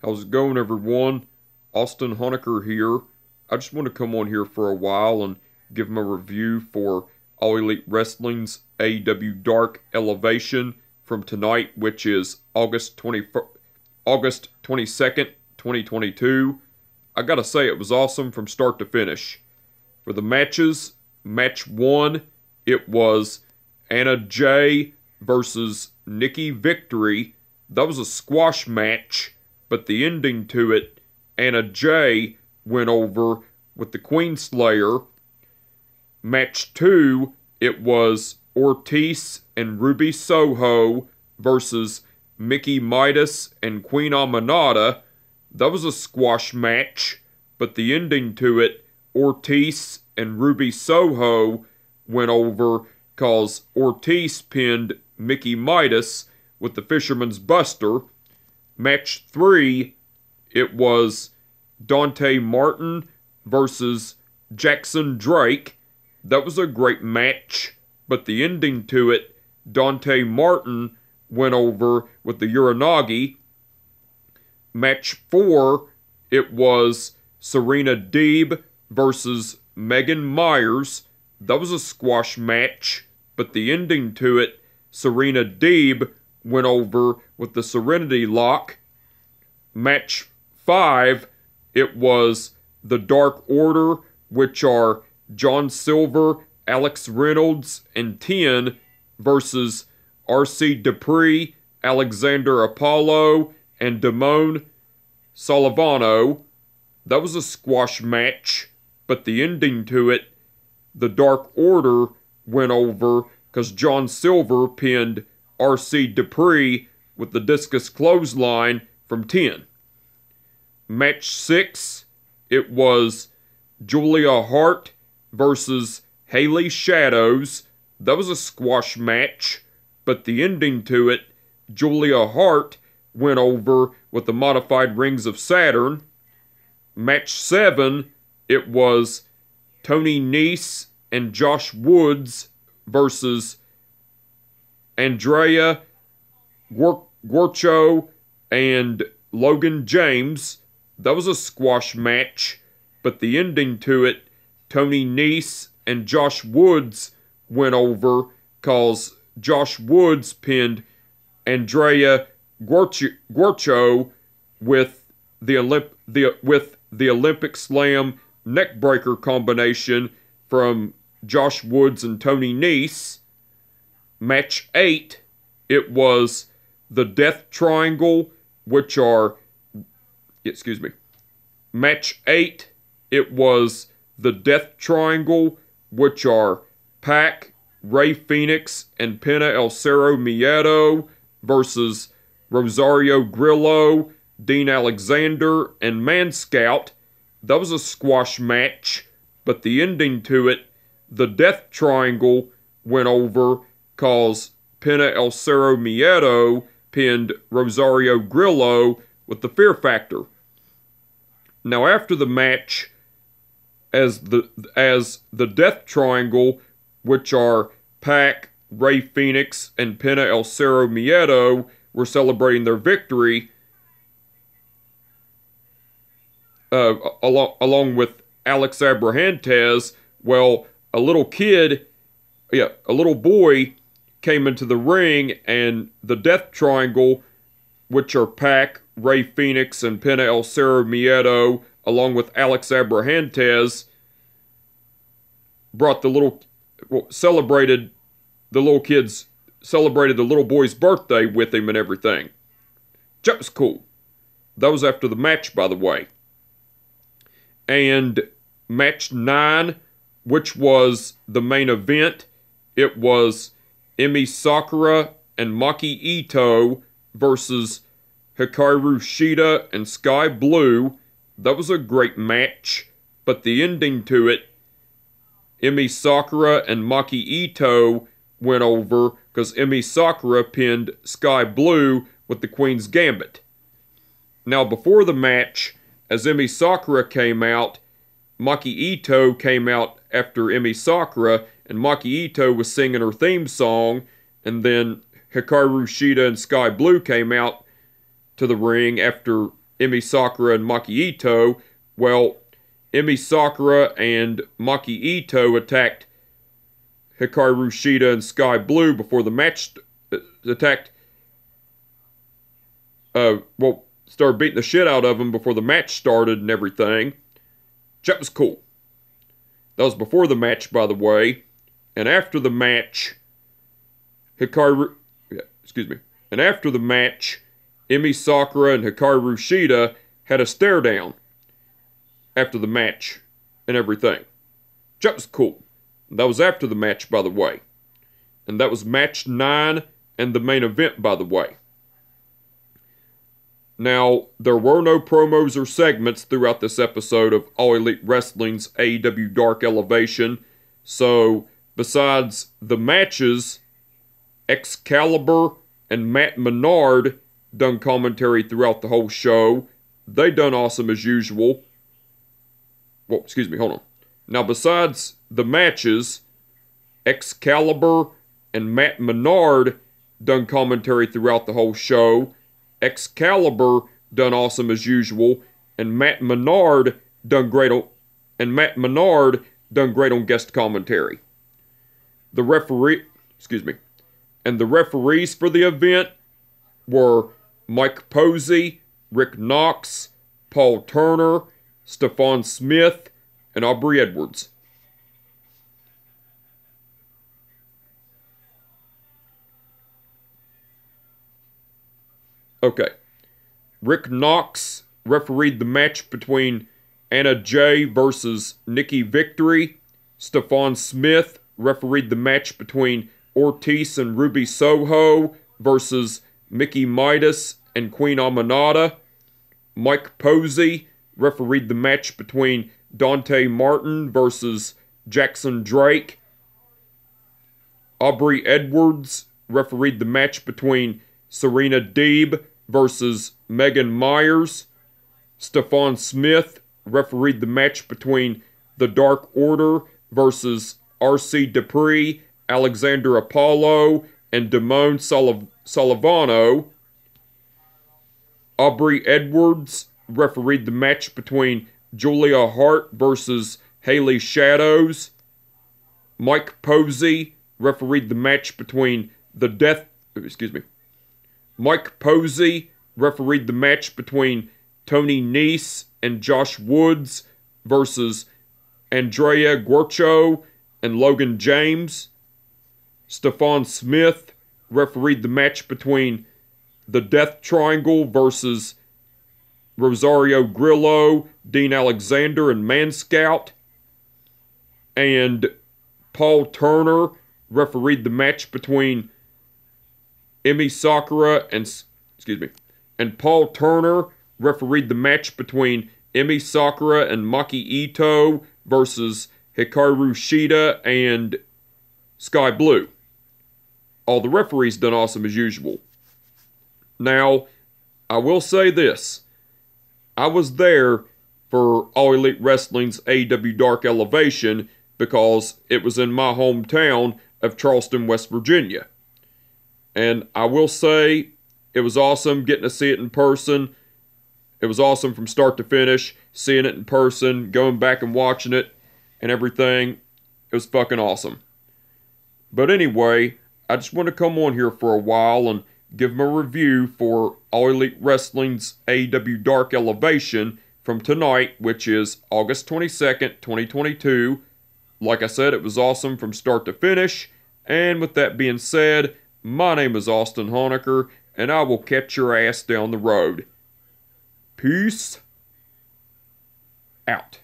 How's it going, everyone? Austin Honecker here. I just want to come on here for a while and give my review for All Elite Wrestling's AEW Dark Elevation from tonight, which is August 22nd, 2022. I gotta say, it was awesome from start to finish. For the matches, match 1, it was Anna Jay versus Nikki Victory. That was a squash match, but the ending to it, Anna Jay went over with the Queen Slayer. Match 2, it was Ortiz and Ruby Soho versus Mickey Midas and Queen Aminata. That was a squash match, but the ending to it, Ortiz and Ruby Soho went over cause Ortiz pinned Mickey Midas with the Fisherman's Buster. Match 3, it was Dante Martin versus Jackson Drake. That was a great match, but the ending to it, Dante Martin went over with the Uranagi. Match 4, it was Serena Deeb versus Megan Myers. That was a squash match, but the ending to it, Serena Deeb went over with the Serenity Lock. Match 5, it was the Dark Order, which are John Silver, Alex Reynolds, and 10 versus R.C. Dupree, Alexander Apollo, and Damone Solovano. That was a squash match, but the ending to it, the Dark Order went over because John Silver pinned R.C. Dupree with the discus clothesline from 10. Match 6, it was Julia Hart versus Haley Shadows. That was a squash match, but the ending to it, Julia Hart went over with the modified Rings of Saturn. Match 7, it was Tony Nese and Josh Woods versus Andrea Gorcho and Logan James. That was a squash match, but the ending to it, Tony Nese and Josh Woods went over cause Josh Woods pinned Andrea Gorcho with the Olympic Slam neckbreaker combination from Josh Woods and Tony Nese. Match 8, it was the Death Triangle, which are, Match 8, it was the Death Triangle, which are Pac, Ray Phoenix, and Pena El Cerro Miedo versus Rosario Grillo, Dean Alexander, and Man Scout. That was a squash match, but the ending to it, the Death Triangle went over cause Pena El Cerro Miedo pinned Rosario Grillo with the Fear Factor. Now after the match, as the Death Triangle, which are Pac, Ray Phoenix, and Pena El Cerro Miedo, were celebrating their victory, along with Alex Abrahantes, well, a little boy came into the ring, and the Death Triangle, which are Pac, Ray Phoenix, and Pena El Cerro Miedo, along with Alex Abrahantes, celebrated the little boy's birthday with him and everything. That was cool. That was after the match, by the way. And match 9, which was the main event, it was Emi Sakura and Maki Ito versus Hikaru Shida and Sky Blue. That was a great match, but the ending to it, Emi Sakura and Maki Ito went over because Emi Sakura pinned Sky Blue with the Queen's Gambit. Now before the match, as Emi Sakura came out, Maki Ito came out after Emi Sakura, and Maki Ito was singing her theme song, and then Hikaru Shida and Sky Blue came out to the ring after Emi Sakura and Maki Ito. Well, Emi Sakura and Maki Ito attacked Hikaru Shida and Sky Blue before the match started beating the shit out of them before the match started and everything. That was cool. That was before the match, by the way. And after the match, And after the match, Emi Sakura and Hikaru Shida had a stare down after the match and everything. That was cool. That was after the match, by the way. And that was match 9 and the main event, by the way. Now, there were no promos or segments throughout this episode of All Elite Wrestling's AEW Dark Elevation. So, besides the matches, Excalibur and Matt Menard done commentary throughout the whole show. They done awesome as usual. Well, excuse me, hold on. Now, besides the matches, Excalibur and Matt Menard done commentary throughout the whole show. Excalibur done awesome as usual, and Matt Menard done great on guest commentary. The referees for the event were Mike Posey, Rick Knox, Paul Turner, Stephon Smith, and Aubrey Edwards. Okay. Rick Knox refereed the match between Anna Jay versus Nikki Victory. Stephon Smith refereed the match between Ortiz and Ruby Soho versus Mickey Midas and Queen Aminata. Mike Posey refereed the match between Dante Martin versus Jackson Drake. Aubrey Edwards refereed the match between Serena Deeb versus Megan Myers. Stephon Smith refereed the match between The Dark Order versus R.C. Dupree, Alexander Apollo, and Damone Solovano. Aubrey Edwards refereed the match between Julia Hart versus Haley Shadows. Mike Posey refereed the match between Mike Posey refereed the match between Tony Nese and Josh Woods versus Andrea Guercio and Logan James. Stephon Smith refereed the match between the Death Triangle versus Rosario Grillo, Dean Alexander, and Man Scout. And Paul Turner refereed the match between Emi Sakura and Paul Turner refereed the match between Emi Sakura and Maki Ito versus Hikaru Shida and Sky Blue. All the referees done awesome as usual. Now, I will say this. I was there for All Elite Wrestling's AEW Dark Elevation because it was in my hometown of Charleston, West Virginia. And I will say, it was awesome getting to see it in person. It was awesome from start to finish, seeing it in person, going back and watching it, and everything. It was fucking awesome. But anyway, I just want to come on here for a while and give them a review for All Elite Wrestling's AEW Dark Elevation from tonight, which is August 22nd, 2022. Like I said, it was awesome from start to finish. And with that being said, my name is Austin Honecker, and I will catch your ass down the road. Peace out.